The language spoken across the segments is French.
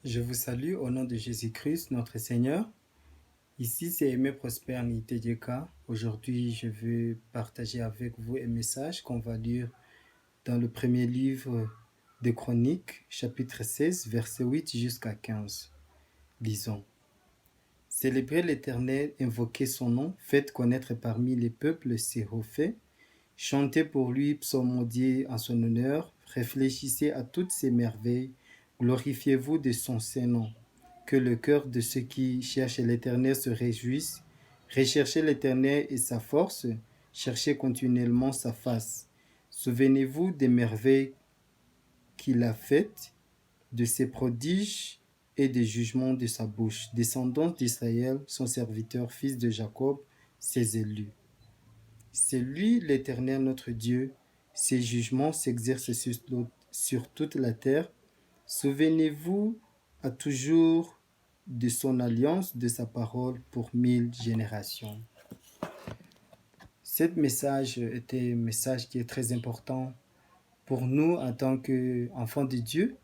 Je vous salue au nom de Jésus-Christ, notre Seigneur. Ici, c'est Aimé Prosper Nitedjeka. Aujourd'hui, je vais partager avec vous un message qu'on va lire dans le premier livre des Chroniques, chapitre 16, verset 8 jusqu'à 15. Lisons. Célébrez l'Éternel, invoquez son nom, faites connaître parmi les peuples ses refaits, chantez pour lui, psalmodiez en son honneur, réfléchissez à toutes ses merveilles, glorifiez-vous de son saint nom. Que le cœur de ceux qui cherchent l'Éternel se réjouisse. Recherchez l'Éternel et sa force, cherchez continuellement sa face. Souvenez-vous des merveilles qu'il a faites, de ses prodiges et des jugements de sa bouche. Descendants d'Israël, son serviteur, fils de Jacob, ses élus. C'est lui l'Éternel notre Dieu. Ses jugements s'exercent sur toute la terre. Souvenez-vous à toujours de son alliance, de sa parole pour 1000 générations. Ce message était un message qui est très important pour nous en tant qu'enfants de Dieu.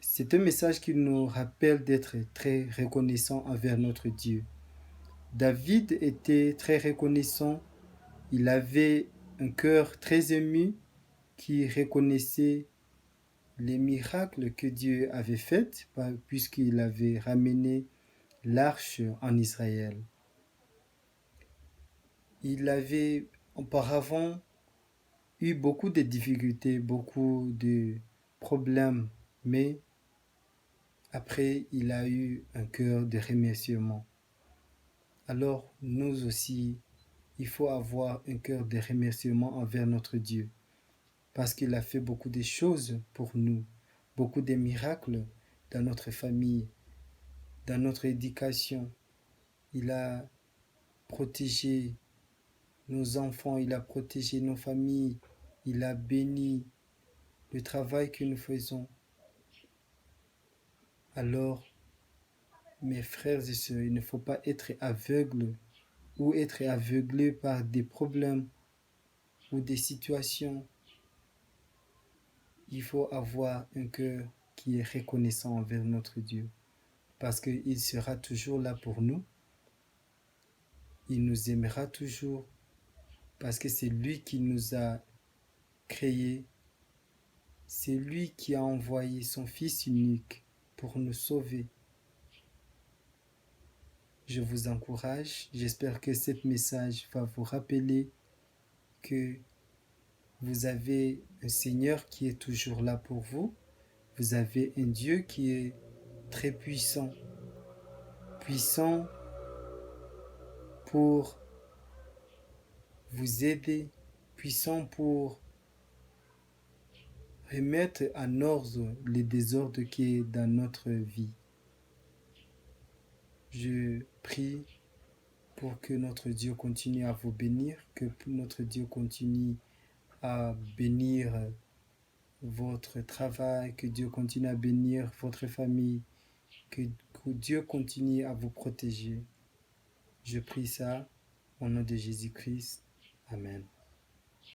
C'est un message qui nous rappelle d'être très reconnaissants envers notre Dieu. David était très reconnaissant. Il avait un cœur très ému qui reconnaissait les miracles que Dieu avait faits puisqu'il avait ramené l'arche en Israël. Il avait auparavant eu beaucoup de difficultés, beaucoup de problèmes, mais après il a eu un cœur de remerciement. Alors nous aussi, il faut avoir un cœur de remerciement envers notre Dieu parce qu'il a fait beaucoup de choses pour nous, beaucoup de miracles dans notre famille, dans notre éducation. Il a protégé nos enfants, il a protégé nos familles, il a béni le travail que nous faisons. Alors, mes frères et sœurs, il ne faut pas être aveugle ou être aveuglé par des problèmes ou des situations. Il faut avoir un cœur qui est reconnaissant envers notre Dieu parce qu'il sera toujours là pour nous. Il nous aimera toujours parce que c'est lui qui nous a créés. C'est lui qui a envoyé son Fils unique pour nous sauver. Je vous encourage, j'espère que ce message va vous rappeler que vous avez un Seigneur qui est toujours là pour vous. Vous avez un Dieu qui est très puissant. Puissant pour vous aider. Puissant pour remettre en ordre les désordres qui est dans notre vie. Je prie pour que notre Dieu continue à vous bénir, que notre Dieu continue à bénir votre travail, que Dieu continue à bénir votre famille, que Dieu continue à vous protéger. Je prie ça au nom de Jésus-Christ. Amen.